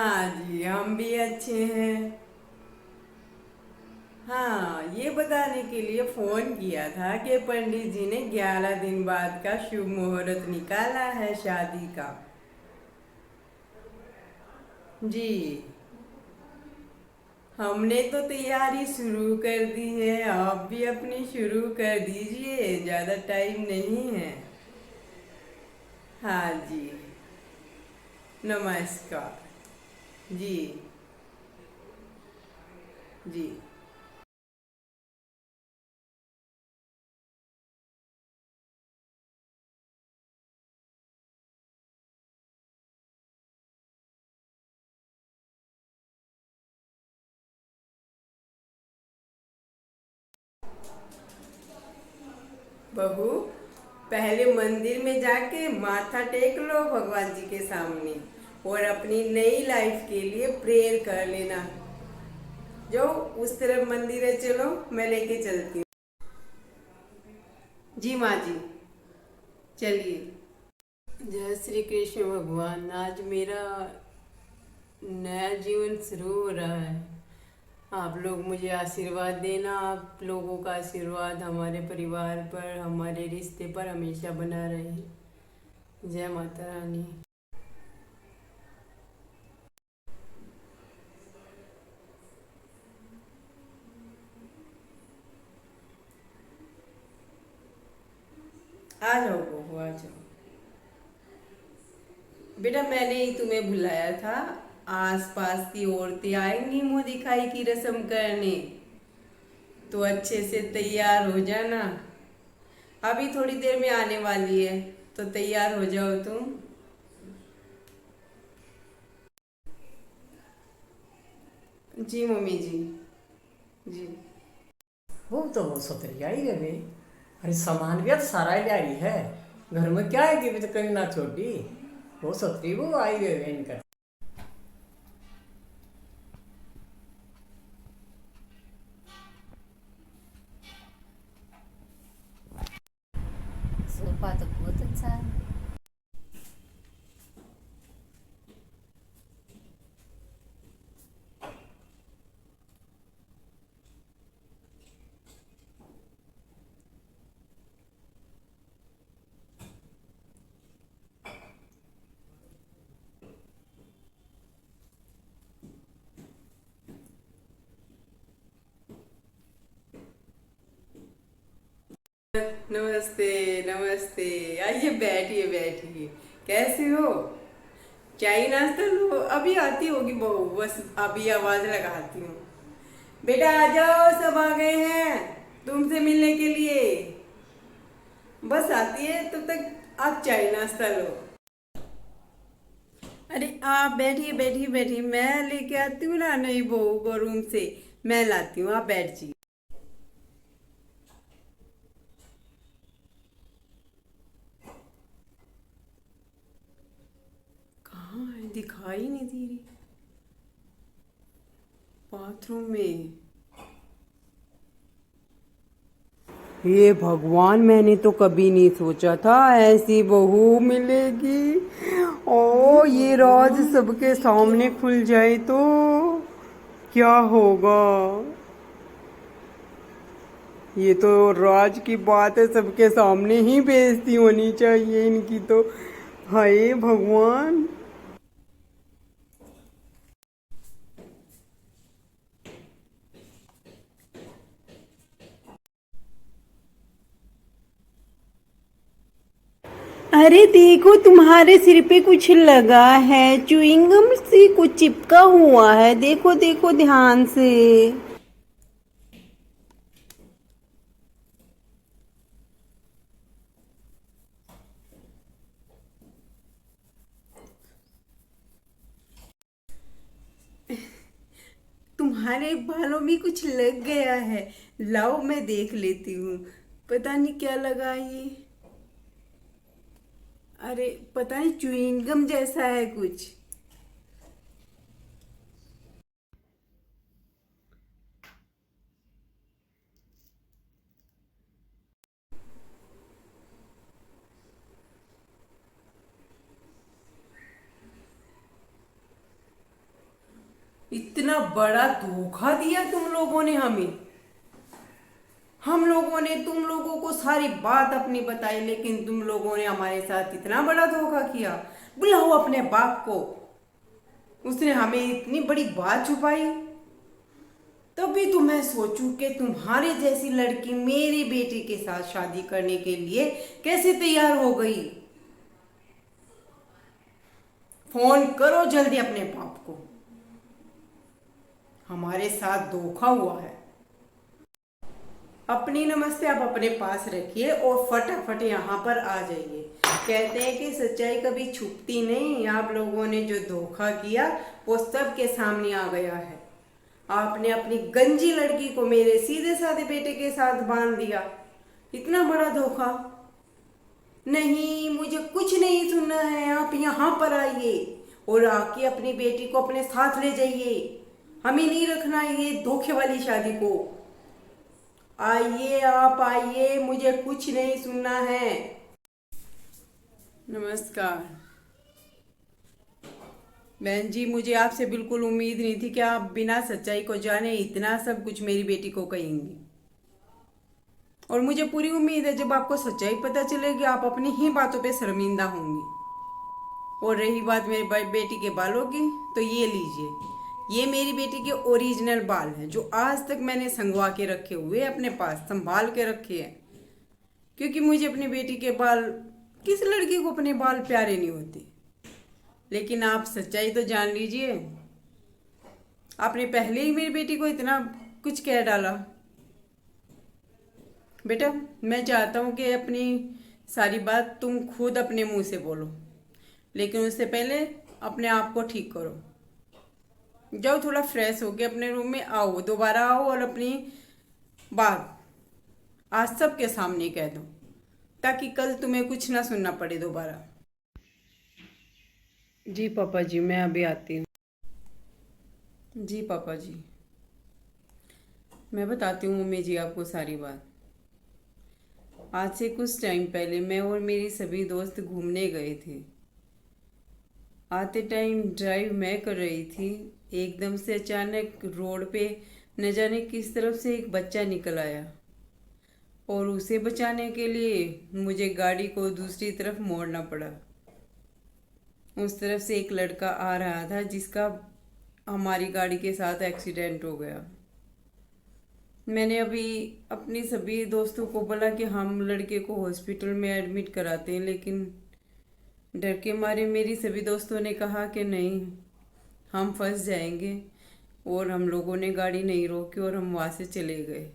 हाँ जी, हम भी अच्छे हैं। हाँ, ये बताने के लिए फोन किया था कि पंडित जी ने 11 दिन बाद का शुभ मुहूर्त निकाला है शादी का। जी, हमने तो तैयारी शुरू कर दी है, आप भी अपनी शुरू कर दीजिए, ज्यादा टाइम नहीं है। हाँ जी, नमस्कार। जी। जी। बहू, पहले मंदिर में जाके माथा टेक लो भगवान जी के सामने और अपनी नई लाइफ के लिए प्रेयर कर लेना। जो उस तरफ मंदिर है, चलो मैं लेके चलती हूँ। जी माँ जी, चलिए। जय श्री कृष्ण भगवान। आज मेरा नया जीवन शुरू हो रहा है। आप लोग मुझे आशीर्वाद देना। आप लोगों का आशीर्वाद हमारे परिवार पर, हमारे रिश्ते पर हमेशा बना रहे। जय माता रानी। आ जाओ बहू, आ जाओ। बेटा, मैंने ही तुम्हें बुलाया था। आसपास की औरतें आएंगी मुंह दिखाई की रस्म करने, तो अच्छे से तैयार हो जाना। अभी थोड़ी देर में आने वाली है, तो तैयार हो जाओ तुम। जी मम्मी जी। जी। वो तो वो सतरिया ही रहे। अरे सामान भी तो सारा ही लाई है। घर में क्या है कि भी तो कहीं ना छोटी। वो सतरी वो आई गए इनका। सोफा तो बहुत अच्छा है। नमस्ते। नमस्ते। आइए, बैठिए बैठिए। कैसे हो? चाय नाश्ता लो, अभी आती होगी बहू, बस अभी आवाज लगाती हूँ। बेटा आ जाओ, सब आ गए हैं तुमसे मिलने के लिए। बस आती है तब तक आप चाय नाश्ता लो। अरे आप बैठिए बैठिए बैठिए, मैं लेके आती हूँ ना नई बहू को रूम से। मैं लाती हूँ, आप बैठ जाइए। कहाँ है? दिखाई नहीं दे रही। बाथरूम में? ये भगवान, मैंने तो कभी नहीं सोचा था ऐसी बहू मिलेगी। ओ, ये राज भगवान, सबके ये क्या। सामने खुल जाए तो क्या होगा? ये तो राज की बात है, सबके सामने ही बेइज्जती होनी चाहिए इनकी तो। हाय भगवान। अरे देखो, तुम्हारे सिर पे कुछ लगा है, च्युइंगम सी कुछ चिपका हुआ है, देखो देखो ध्यान से। तुम्हारे बालों में कुछ लग गया है। लाओ मैं देख लेती हूँ। पता नहीं क्या लगा ये। अरे पता नहीं, च्युइंगम जैसा है कुछ। इतना बड़ा धोखा दिया तुम लोगों ने हमें। हम लोगों ने तुम लोगों को सारी बात अपनी बताई, लेकिन तुम लोगों ने हमारे साथ इतना बड़ा धोखा किया। बुलाओ अपने बाप को, उसने हमें इतनी बड़ी बात छुपाई। तभी तो मैं सोचूं कि तुम्हारे जैसी लड़की मेरी बेटी के साथ शादी करने के लिए कैसे तैयार हो गई। फोन करो जल्दी अपने बाप को, हमारे साथ धोखा हुआ है। अपनी नमस्ते आप अपने पास रखिए और फटाफट यहाँ पर आ जाइए। कहते हैं कि सच्चाई कभी छुपती नहीं। आप लोगों ने जो धोखा किया वो सबके सामने आ गया है। आपने अपनी गंजी लड़की को मेरे सीधे साधे बेटे के साथ बांध दिया। इतना बड़ा धोखा। नहीं, मुझे कुछ नहीं सुनना है। आप यहाँ पर आइए और आके अपनी बेटी को अपने साथ ले जाइए। हमें नहीं रखना ये धोखे वाली शादी को। आइए, आप आइए, मुझे कुछ नहीं सुनना है। नमस्कार बहन जी, मुझे आपसे बिल्कुल उम्मीद नहीं थी कि आप बिना सच्चाई को जाने इतना सब कुछ मेरी बेटी को कहेंगी। और मुझे पूरी उम्मीद है जब आपको सच्चाई पता चलेगी आप अपनी ही बातों पे शर्मिंदा होंगी। और रही बात मेरी बेटी के बालों की, तो ये लीजिए, ये मेरी बेटी के ओरिजिनल बाल हैं जो आज तक मैंने संगवा के रखे हुए अपने पास, संभाल के रखे हैं। क्योंकि मुझे अपनी बेटी के बाल, किस लड़की को अपने बाल प्यारे नहीं होते। लेकिन आप सच्चाई तो जान लीजिए, आपने पहले ही मेरी बेटी को इतना कुछ कह डाला। बेटा, मैं चाहता हूँ कि अपनी सारी बात तुम खुद अपने मुंह से बोलो, लेकिन उससे पहले अपने आप को ठीक करो। जाओ, थोड़ा फ्रेश होके अपने रूम में आओ, दोबारा आओ और अपनी बात आज सबके सामने कह दो, ताकि कल तुम्हें कुछ ना सुनना पड़े दोबारा। जी पापा जी, मैं अभी आती हूँ। जी पापा जी, मैं बताती हूँ मम्मी जी आपको सारी बात। आज से कुछ टाइम पहले मैं और मेरी सभी दोस्त घूमने गए थे। आते टाइम ड्राइव मैं कर रही थी, एकदम से अचानक रोड पे न जाने किस तरफ से एक बच्चा निकल आया और उसे बचाने के लिए मुझे गाड़ी को दूसरी तरफ मोड़ना पड़ा। उस तरफ से एक लड़का आ रहा था जिसका हमारी गाड़ी के साथ एक्सीडेंट हो गया। मैंने अभी अपनी सभी दोस्तों को बोला कि हम लड़के को हॉस्पिटल में एडमिट कराते हैं, लेकिन डर के मारे मेरी सभी दोस्तों ने कहा कि नहीं, हम फंस जाएंगे। और हम लोगों ने गाड़ी नहीं रोकी और हम वहाँ से चले गए।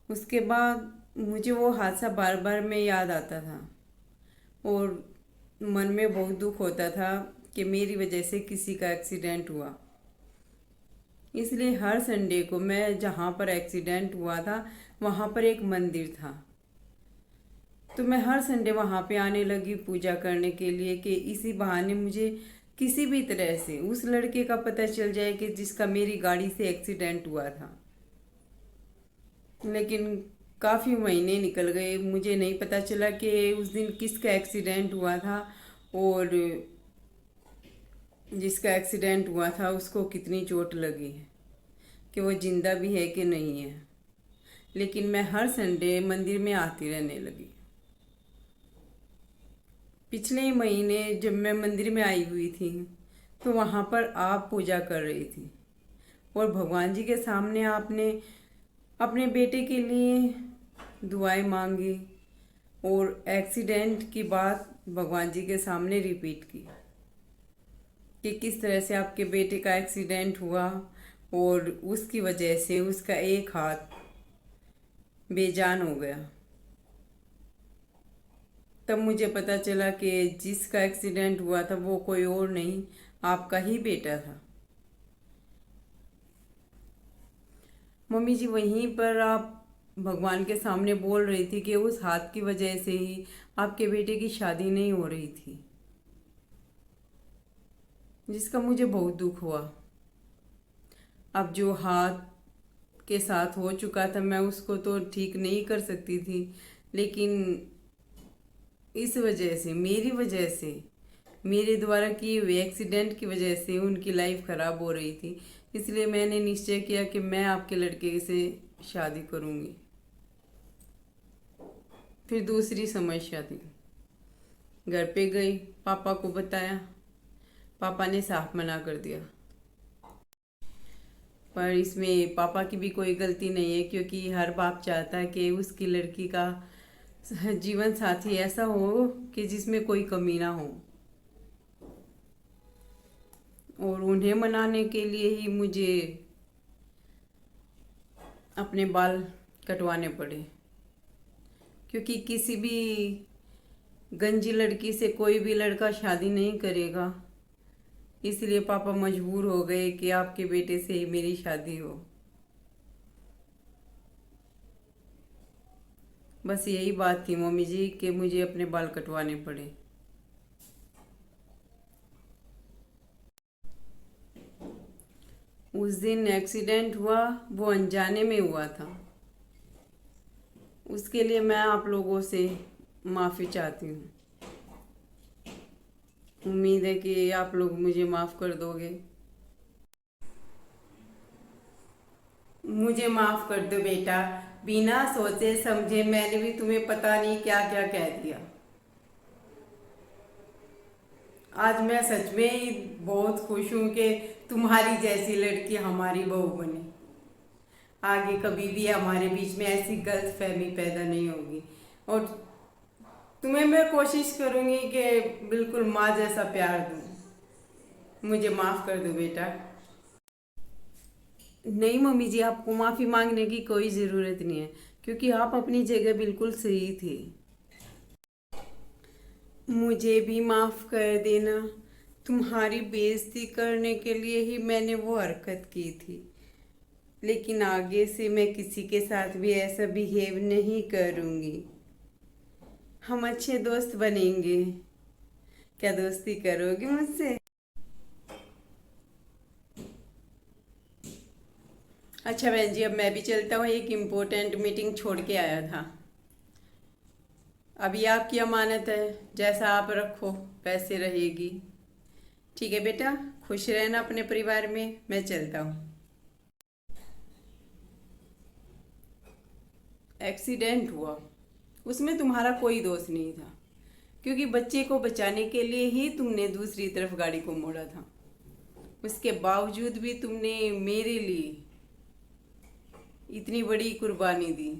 उसके बाद मुझे वो हादसा बार बार में याद आता था और मन में बहुत दुख होता था कि मेरी वजह से किसी का एक्सीडेंट हुआ। इसलिए हर संडे को मैं जहाँ पर एक्सीडेंट हुआ था वहाँ पर एक मंदिर था, तो मैं हर संडे वहाँ पे आने लगी पूजा करने के लिए कि इसी बहाने मुझे किसी भी तरह से उस लड़के का पता चल जाए कि जिसका मेरी गाड़ी से एक्सीडेंट हुआ था। लेकिन काफ़ी महीने निकल गए, मुझे नहीं पता चला कि उस दिन किसका एक्सीडेंट हुआ था और जिसका एक्सीडेंट हुआ था उसको कितनी चोट लगी है, कि वो जिंदा भी है कि नहीं है। लेकिन मैं हर संडे मंदिर में आती रहने लगी। पिछले ही महीने जब मैं मंदिर में आई हुई थी तो वहाँ पर आप पूजा कर रही थी और भगवान जी के सामने आपने अपने बेटे के लिए दुआएं मांगी और एक्सीडेंट की बात भगवान जी के सामने रिपीट की कि किस तरह से आपके बेटे का एक्सीडेंट हुआ और उसकी वजह से उसका एक हाथ बेजान हो गया। तब मुझे पता चला कि जिसका एक्सीडेंट हुआ था वो कोई और नहीं, आपका ही बेटा था। मम्मी जी, वहीं पर आप भगवान के सामने बोल रही थी कि उस हाथ की वजह से ही आपके बेटे की शादी नहीं हो रही थी, जिसका मुझे बहुत दुख हुआ। अब जो हाथ के साथ हो चुका था मैं उसको तो ठीक नहीं कर सकती थी, लेकिन इस वजह से, मेरी वजह से मेरे द्वारा किए हुए एक्सीडेंट की वजह से उनकी लाइफ खराब हो रही थी, इसलिए मैंने निश्चय किया कि मैं आपके लड़के से शादी करूँगी। फिर दूसरी समस्या थी, घर पे गई, पापा को बताया, पापा ने साफ मना कर दिया। पर इसमें पापा की भी कोई गलती नहीं है, क्योंकि हर बाप चाहता है कि उसकी लड़की का जीवन साथी ऐसा हो कि जिसमें कोई कमी ना हो। और उन्हें मनाने के लिए ही मुझे अपने बाल कटवाने पड़े, क्योंकि किसी भी गंजी लड़की से कोई भी लड़का शादी नहीं करेगा। इसलिए पापा मजबूर हो गए कि आपके बेटे से ही मेरी शादी हो। बस यही बात थी मम्मी जी कि मुझे अपने बाल कटवाने पड़े। उस दिन एक्सीडेंट हुआ, वो अनजाने में हुआ था। उसके लिए मैं आप लोगों से माफ़ी चाहती हूँ। उम्मीद है कि आप लोग मुझे माफ़ कर दोगे। मुझे माफ़ कर दो बेटा, बिना सोचे समझे मैंने भी तुम्हें पता नहीं क्या क्या कह दिया। आज मैं सच में ही बहुत खुश हूँ कि तुम्हारी जैसी लड़की हमारी बहू बनी। आगे कभी भी हमारे बीच में ऐसी गलतफहमी पैदा नहीं होगी, और तुम्हें मैं कोशिश करूँगी कि बिल्कुल माँ जैसा प्यार दूँ। मुझे माफ़ कर दो बेटा। नहीं मम्मी जी, आपको माफ़ी मांगने की कोई ज़रूरत नहीं है, क्योंकि आप अपनी जगह बिल्कुल सही थी। मुझे भी माफ़ कर देना। तुम्हारी बेइज्जती करने के लिए ही मैंने वो हरकत की थी, लेकिन आगे से मैं किसी के साथ भी ऐसा बिहेव नहीं करूँगी। हम अच्छे दोस्त बनेंगे। क्या दोस्ती करोगे मुझसे? अच्छा बहन जी, अब मैं भी चलता हूँ, एक इम्पोर्टेंट मीटिंग छोड़ के आया था। अभी आपकी अमानत है, जैसा आप रखो वैसे रहेगी। ठीक है बेटा, खुश रहना अपने परिवार में। मैं चलता हूँ। एक्सीडेंट हुआ, उसमें तुम्हारा कोई दोष नहीं था, क्योंकि बच्चे को बचाने के लिए ही तुमने दूसरी तरफ गाड़ी को मोड़ा था। उसके बावजूद भी तुमने मेरे लिए इतनी बड़ी कुर्बानी दी।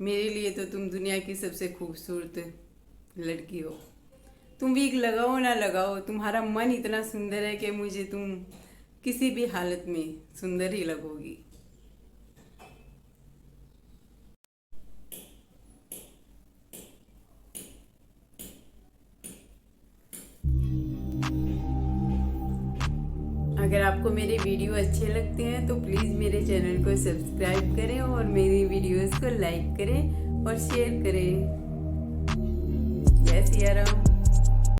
मेरे लिए तो तुम दुनिया की सबसे खूबसूरत लड़की हो। तुम वीक लगाओ ना लगाओ, तुम्हारा मन इतना सुंदर है कि मुझे तुम किसी भी हालत में सुंदर ही लगोगी। अगर आपको मेरे वीडियो अच्छे लगते हैं तो प्लीज़ मेरे चैनल को सब्सक्राइब करें और मेरी वीडियोस को लाइक करें और शेयर करें। जय सिया राम।